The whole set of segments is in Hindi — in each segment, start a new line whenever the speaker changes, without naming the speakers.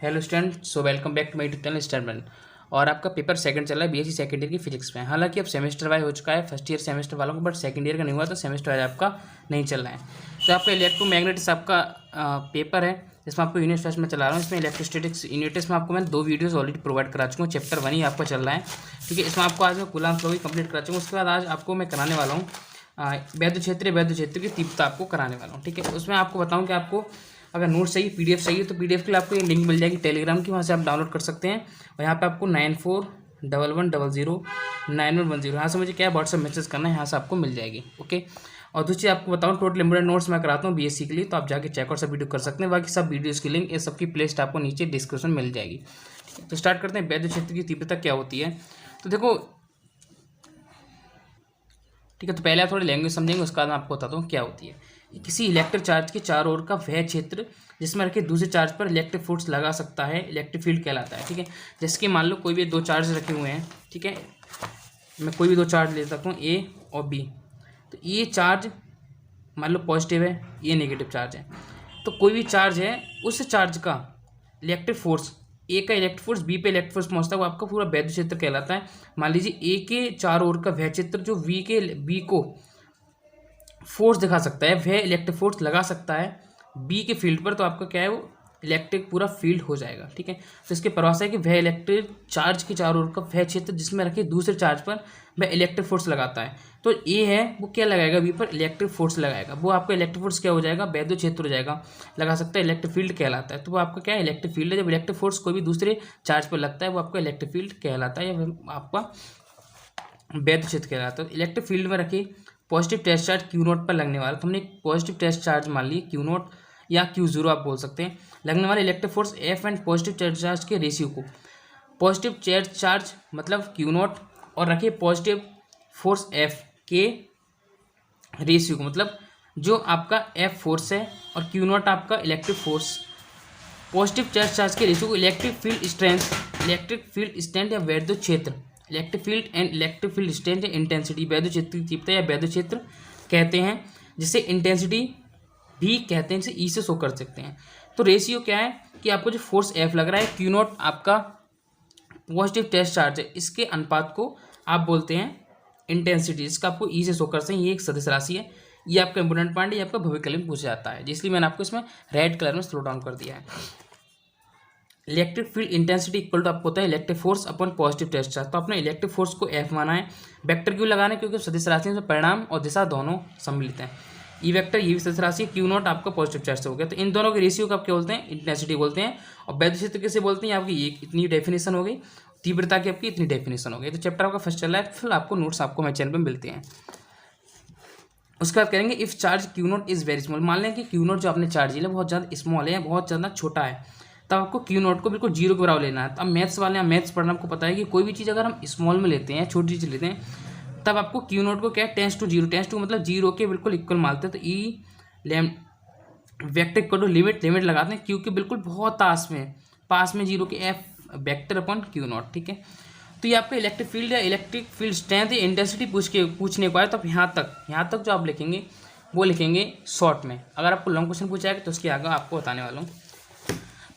Hello student, so welcome back to my YouTube channel student. और आपका पेपर सेकंड चल रहा है बीएससी सेकंड ईयर की फिजिक्स में। हालांकि अब सेमेस्टर वाइज हो चुका है फर्स्ट ईयर सेमेस्टर वालों को, बट सेकंड ईयर का नहीं हुआ तो सेमेस्टर वाइज आपका नहीं चल रहा है। तो आपका इलेक्ट्रोमैग्नेटिक्स आपका पेपर है जिसमें आपको यूनिट फर्स्ट में चला रहा हूँ। इसमें इलेक्ट्रोस्टैटिक्स यूनिट्स में आपको मैंने 2 वीडियोस ऑलरेडी प्रोवाइड करा चुका हूँ। चैप्टर 1 ही आपका चल रहा है, ठीक है। इसमें आपको आज मैं कूलाम्ब फ्लो भी कंप्लीट करा चुका हूँ। उसके बाद आज आपको मैं कराने वाला हूँ वैद्युत क्षेत्र की तीव्रता आपको कराने वाला हूँ, ठीक है। उसमें आपको बताऊँ कि आपको अगर नोट चाहिए, पीडीएफ चाहिए, तो पीडीएफ के लिए आपको ये लिंक मिल जाएगी टेलीग्राम की, वहाँ से आप डाउनलोड कर सकते हैं। और यहाँ पे आपको 9411009110 यहाँ से मुझे क्या व्हाट्सएप मैसेज करना है, यहाँ से आपको मिल जाएगी, ओके। और दूसरी आपको बताऊँ, टोटल इंपोर्टेंट नोट्स मैं कराता हूँ बीएससी के लिए, तो आप जाके चेक और सब वीडियो कर सकते हैं। बाकी सब वीडियोज़ की लिंक ये सबकी प्लेलिस्ट आपको नीचे डिस्क्रिप्शन मिल जाएगी, ठीक है। तो स्टार्ट करते हैं, वैद्युत क्षेत्र की तीव्रता क्या होती है। तो देखो, ठीक है, तो पहले आप थोड़ी लैंग्वेज समझेंगे, उसके बाद मैं आपको बताता हूँ क्या होती है। किसी इलेक्ट्रिक चार्ज के चारों ओर का वह क्षेत्र जिसमें रखे दूसरे चार्ज पर इलेक्ट्रिक फोर्स लगा सकता है, इलेक्ट्रिक फील्ड कहलाता है, ठीक है। जैसे कि मान लो कोई भी 2 चार्ज रखे हुए हैं, ठीक है। मैं कोई भी 2 चार्ज ले सकता हूँ, ए और बी। तो ये चार्ज मान लो पॉजिटिव है, ये नेगेटिव चार्ज है। तो कोई भी चार्ज है, उस चार्ज का इलेक्ट्रिक फोर्स, ए का इलेक्ट्रिक फोर्स बी पे इलेक्ट्रिक फोर्स पहुंचता है, वो आपका पूरा वैद्युत क्षेत्र कहलाता है। मान लीजिए ए के चारों ओर का वह क्षेत्र जो बी को फोर्स दिखा सकता है, वह इलेक्ट्रिक फोर्स लगा सकता है बी के फील्ड पर, तो आपका क्या है, वो इलेक्ट्रिक पूरा फील्ड हो जाएगा, ठीक है। तो इसके परिभाषा है कि वह इलेक्ट्रिक चार्ज के चारों ओर का वह क्षेत्र जिसमें रखे दूसरे चार्ज पर वह इलेक्ट्रिक फोर्स लगाता है। तो ए है वो क्या लगाएगा, बी पर इलेक्ट्रिक फोर्स लगाएगा, वो आपका इलेक्ट्रिक फोर्स क्या हो जाएगा, वैद्युत क्षेत्र हो जाएगा, लगा सकता है, इलेक्ट्रिक फील्ड कहलाता है। तो वो आपका क्या है, इलेक्ट्रिक फील्ड है। जब इलेक्ट्रिक फोर्स कोई भी दूसरे चार्ज पर लगता है, वो आपका इलेक्ट्रिक फील्ड कहलाता है, या आपका वैद्युत क्षेत्र कहलाता है। इलेक्ट्रिक फील्ड में रखे positive test charge q naught पर लगने वाला, तो हमने एक पॉजिटिव टेस्ट चार्ज मान ली क्यू नोट या क्यू जीरो आप बोल सकते हैं, लगने वाले electric force F and positive test charge के रेशियो को, पॉजिटिव टेस्ट चार्ज मतलब क्यू नोट और रखे पॉजिटिव फोर्स एफ के रेशियो को, मतलब जो आपका एफ फोर्स है और क्यू नोट आपका electric force, positive test charge के रेशियो को इलेक्ट्रिक फील्ड स्ट्रेंथ या वैद्युत क्षेत्र, electric field and electric field strength या इंटेंसिटी, वैद्युत क्षेत्र की तीव्रता या वैद्युत क्षेत्र कहते हैं, जिसे इंटेंसिटी भी कहते हैं, जिसे ई से शो कर सकते हैं। तो रेशियो क्या है कि आपको जो फोर्स एफ लग रहा है, क्यू नॉट आपका पॉजिटिव टेस्ट चार्ज है, इसके अनुपात को आप बोलते हैं इंटेंसिटी, जिसका आपको ई से शो कर सकते हैं। ये एक सदिश राशि है, ये आपका इंपोर्टेंट पॉइंट है, ये आपका भविष्य में पूछा जाता है, इसलिए मैंने आपको इसमें रेड कलर में स्लो डाउन कर दिया है। Electric field intensity equal to आपको होता है electric force upon positive test charge. तो आपने इलेक्ट्रिक फोर्स को एफ माना है, वेक्टर क्यों लगाना है, क्योंकि सदिश राशि में परिणाम और दिशा दोनों सम्मिलित हैं। ई वेक्टर ये भी सदिश राशि है, क्यू नॉट आपका पॉजिटिव चार्ज से हो गया। तो इन दोनों के रेशियो को आप क्या बोलते हैं, इंटेंसिटी बोलते हैं। और वैद्युत क्षेत्र किसे बोलते हैं, आपकी ये इतनी डेफिनेशन हो गई, तीव्रता की आपकी इतनी डेफिनेशन हो गई। तो चैप्टर आपका फर्स्ट चल रहा है, फिर आपको नोट्स आपको मेरे चैनल पर मिलते हैं। उसके बाद करेंगे if charge Q not is very small. मान लें कि क्यू नॉट जो आपने चार्ज लिया बहुत ज़्यादा स्मॉल है, बहुत ज़्यादा छोटा है, तब आपको क्यू नॉट को बिल्कुल जीरो के बराबर लेना है। तो अब मैथ्स वाले मैथ्स पढ़ना आपको पता है कि कोई भी चीज़ अगर हम स्मॉल में लेते हैं, छोटी चीज़ लेते हैं, तब आपको क्यू नॉट को क्या है, टेंस टू जीरो मतलब जीरो के बिल्कुल इक्वल मानते हैं। तो E vector equal to limit लगाते हैं क्यू के बिल्कुल बहुत पास में जीरो के F vector upon Q not, ठीक है। तो ये आपका इलेक्ट्रिक फील्ड या इलेक्ट्रिक फील्ड स्ट्रेंथ या इंटेंसिटी पूछने को आए, तो आप यहाँ तक जो आप लिखेंगे वो लिखेंगे शॉर्ट में। अगर आपको लॉन्ग क्वेश्चन पूछा जाएगा तो उसके आगे आपको बताने वाला हूँ।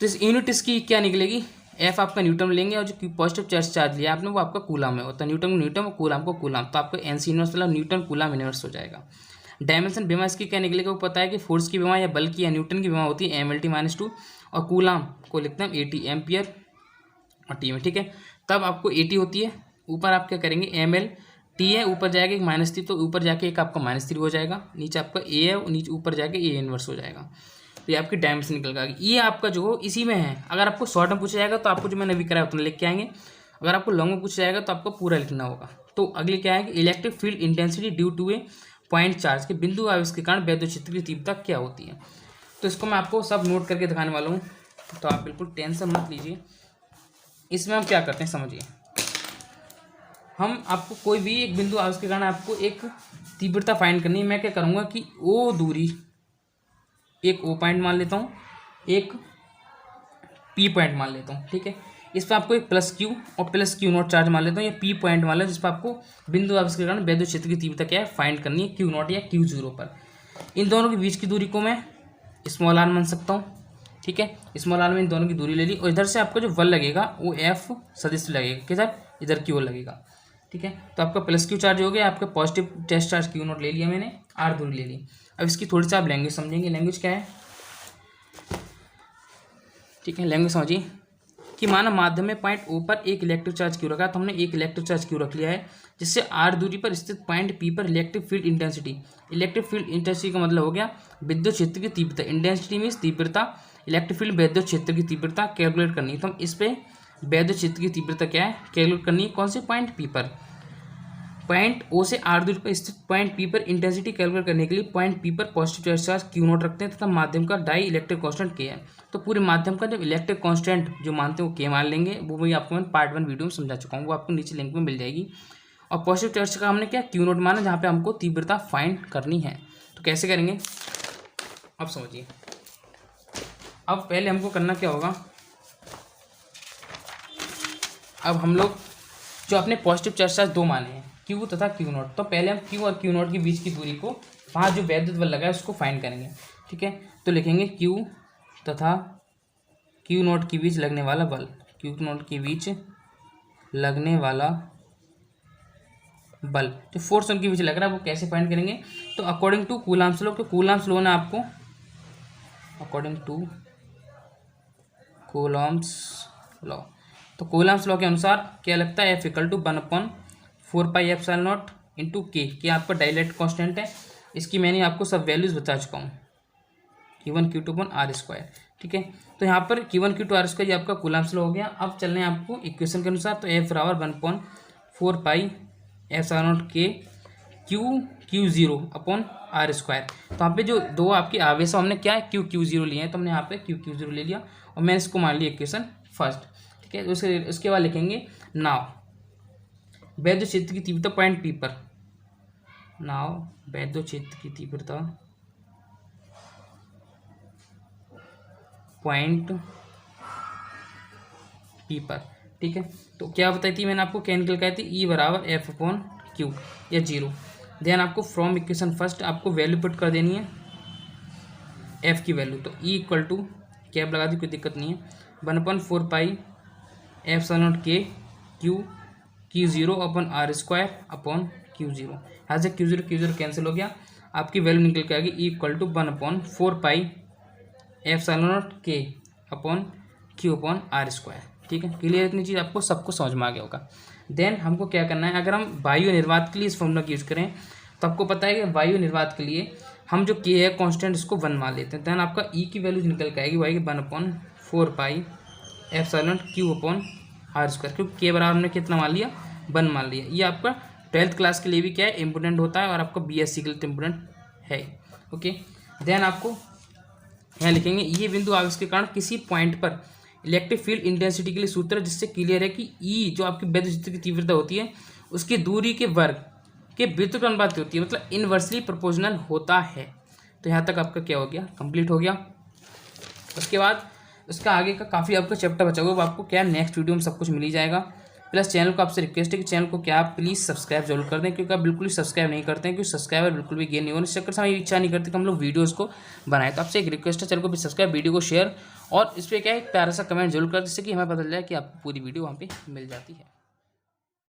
तो इस यूनिट इसकी क्या निकलेगी, एफ आपका न्यूटन में लेंगे और जो पॉजिटिव चार्ज लिया आपने वो आपका कूलम में होता है, न्यूटन को न्यूटन और कूलम को कूलम, तो आपका एनसी इनवर्स मतलब न्यूटन कूलम इनवर्स हो जाएगा। डायमेंशन विमा इसकी क्या निकलेगा, वो पता है कि फोर्स की विमा या बल की या न्यूटन की विमा होती है MLT-2 और कूलम को लिखते हैं AT एम्पियर और टी में, ठीक है। तब आपको AT होती है, ऊपर आप क्या करेंगे MLT है, ऊपर जाएगा एक -3, तो ऊपर जाके एक आपका -3 हो जाएगा, नीचे आपका A है, नीचे ऊपर जाके A इनवर्स हो जाएगा। तो ये आपकी डायमेंशन निकल गई। ये आपका जो इसी में है, अगर आपको शॉर्ट में पूछा जाएगा तो आपको जो मैंने अभी कराया उतना लिख के आएंगे, अगर आपको लॉन्ग में पूछा जाएगा तो आपको पूरा लिखना होगा। तो अगले क्या है कि electric field intensity due to a point charge के बिंदु आवेश के कारण वैद्युत क्षेत्र की तीव्रता क्या होती है। तो इसको मैं आपको सब नोट करके दिखाने वाला हूँ, तो आप बिल्कुल टेंशन मत लीजिए। इसमें हम क्या करते हैं समझिए, हम आपको कोई भी एक बिंदु आवेश के कारण आपको एक तीव्रता फाइंड करनी है। मैं क्या करूँगा कि ओ दूरी, एक O पॉइंट मान लेता हूँ, एक P पॉइंट मान लेता हूँ, ठीक है। इस पर आपको एक प्लस क्यू और प्लस क्यू नॉट चार्ज मान लेता हूँ, या P पॉइंट मान लो, जिस पर आपको बिंदु आवेश के कारण वैद्युत क्षेत्र की तीव्रता क्या है फाइंड करनी है, क्यू नॉट या क्यू जीरो पर। इन दोनों के बीच की दूरी को मैं स्मॉल r मान सकता हूँ, ठीक है। स्मॉल आर में इन दोनों की दूरी ले ली और इधर से आपका जो बल लगेगा वो एफ सदिश लगेगा, किधर, इधर की ओर लगेगा, ठीक है। तो आपका प्लस क्यू चार्ज हो गया, आपका positive test charge q naught ले लिया मैंने, आर दूरी ले ली। अब इसकी थोड़ी सी आप लैंग्वेज समझेंगे। लैंग्वेज क्या है, ठीक है। लैंग्वेज समझिए कि माना माध्यम में पॉइंट ओ पर एक इलेक्ट्रिक चार्ज क्यू रखा, तो हमने एक इलेक्ट्रिक चार्ज क्यू रख लिया है, जिससे आर दूरी पर स्थित पॉइंट पी पर electric field intensity, electric field intensity का मतलब हो गया विद्युत क्षेत्र की तीव्रता, इंटेंसिटी मीन्स तीव्रता, इलेक्ट्रिक फील्ड विद्युत क्षेत्र की तीव्रता कैलकुलेट करनी है। तो हम इस पे विद्युत क्षेत्र की तीव्रता क्या है कैलकुलेट करनी है, कौन से पॉइंट पी पर, पॉइंट ओ से आर दूरी पर स्थित पॉइंट पी पर इंटेंसिटी कैलकुलेट करने के लिए पॉइंट पी पर पॉजिटिव चार्ज क्यू नोट रखते हैं तथा माध्यम का डाई इलेक्ट्रिक कांस्टेंट के है। तो पूरे माध्यम का जब इलेक्ट्रिक कांस्टेंट जो मानते हैं वो के मान लेंगे, वो भी आपको मैं पार्ट 1 वीडियो में समझा चुका हूँ, वो आपको नीचे लिंक में मिल जाएगी। और पॉजिटिव चार्ज का हमने क्या क्यू नोट माना, जहाँ पे हमको तीव्रता फाइंड करनी है। तो कैसे करेंगे अब समझिए। अब पहले हमको करना क्या होगा, अब हम लोग जो अपने पॉजिटिव चार्ज दो माने हैं क्यू तथा क्यू नोट, तो पहले हम क्यू और क्यू नोट के बीच की दूरी को, वहाँ जो वैद्युत बल लगा है उसको फाइंड करेंगे, ठीक है। तो लिखेंगे क्यू तथा क्यू नोट के बीच लगने वाला बल, क्यू नोट के बीच लगने वाला बल, जो फोर्स उनके बीच लग रहा है वो कैसे फाइंड करेंगे। तो अकॉर्डिंग टू कूलाम्स लॉ, तो कूलाम्स लॉ ने आपको, अकॉर्डिंग टू कूलाम्स लॉ, तो कूलाम्स लॉ के अनुसार क्या लगता है, F = 1/4πε0 इंटू के आपका डाइलेक्ट्रिक कांस्टेंट है। इसकी मैंने आपको सब वैल्यूज बता चुका हूँ, Q1 Q2 R², ठीक है। तो यहाँ पर Q1 Q2 R² ये आपका कूलाम्स लॉ हो गया। अब चल रहे हैं आपको इक्वेशन के अनुसार, तो F = 1/4πε0 के Q0/R²। तो यहाँ पे जो दो आपके आवेश हमने क्या है Q0 लिए हैं, तो हमने यहाँ पे Q0 ले लिया और मैंने इसको मान लिया इक्वेशन फर्स्ट, ठीक है। उसके बाद लिखेंगे नाव वैद्युत क्षेत्र की तीव्रता पॉइंट पी पर, नाव वैद्युत क्षेत्र की तीव्रता पॉइंट पी पर, ठीक है। तो क्या बताई थी मैंने आपको, क्या निकल के आई थी, E = F/Q या 0। देन आपको फ्रॉम इक्वेशन फर्स्ट आपको वैल्यू पुट कर देनी है F की वैल्यू, तो E = कैप लगा दी, कोई दिक्कत नहीं है, 1/4πε0 के Q0/R²/Q0। यहाँ से Q0 कैंसिल हो गया, आपकी वैल्यू निकल के आएगी E = 1/4πε0 के Q/R², ठीक है। क्लियर, इतनी चीज़ आपको सबको समझ में आ गया होगा। देन हमको क्या करना है, अगर हम वायु निर्वात के लिए इस फॉर्मूला का यूज़ करें तो आपको पता है कि वायु निर्वात के लिए हम जो के है कांस्टेंट इसको 1 मान लेते हैं। देन आपका ई की वैल्यू निकल के आएगी वाई 1/4πε0 Q/R², क्योंकि के बराबर हमने कितना मान लिया, 1 मान लिया। ये आपका 12th क्लास के लिए भी क्या है इंपोर्टेंट होता है और आपका BSc के लिए इंपोर्टेंट है, ओके। देन आपको यहाँ लिखेंगे ये बिंदु आवेश के कारण किसी पॉइंट पर इलेक्ट्रिक फील्ड इंटेंसिटी के लिए सूत्र, जिससे क्लियर है कि ई जो आपकी वैद्युत क्षेत्र की तीव्रता होती है उसकी दूरी के वर्ग के विद्युत अनुपात होती है, मतलब इनवर्सली प्रोपोर्शनल होता है। तो यहाँ तक आपका क्या हो गया, कंप्लीट हो गया। उसके बाद उसका आगे का काफ़ी आपका चैप्टर बचा हुआ, वो आपको क्या नेक्स्ट वीडियो में सब कुछ मिल ही जाएगा। प्लस चैनल को आपसे रिक्वेस्ट है कि चैनल को क्या आप प्लीज़ सब्सक्राइब जरूर कर दें, क्योंकि आप बिल्कुल ही सब्सक्राइब नहीं करते हैं, क्योंकि सब्सक्राइबर बिल्कुल भी गेन नहीं होने, इस चक्कर से हमें इच्छा नहीं करती कि हम लोग वीडियोज़ को बनाएं। तो आपसे एक रिक्वेस्ट है, चैनल को भी सब्सक्राइब, वीडियो को शेयर और इस पर क्या है एक प्यारा सा कमेंट जरूर कर, जिससे कि हमें पता चल जाए कि आपको पूरी वीडियो वहाँ पर मिल जाती है।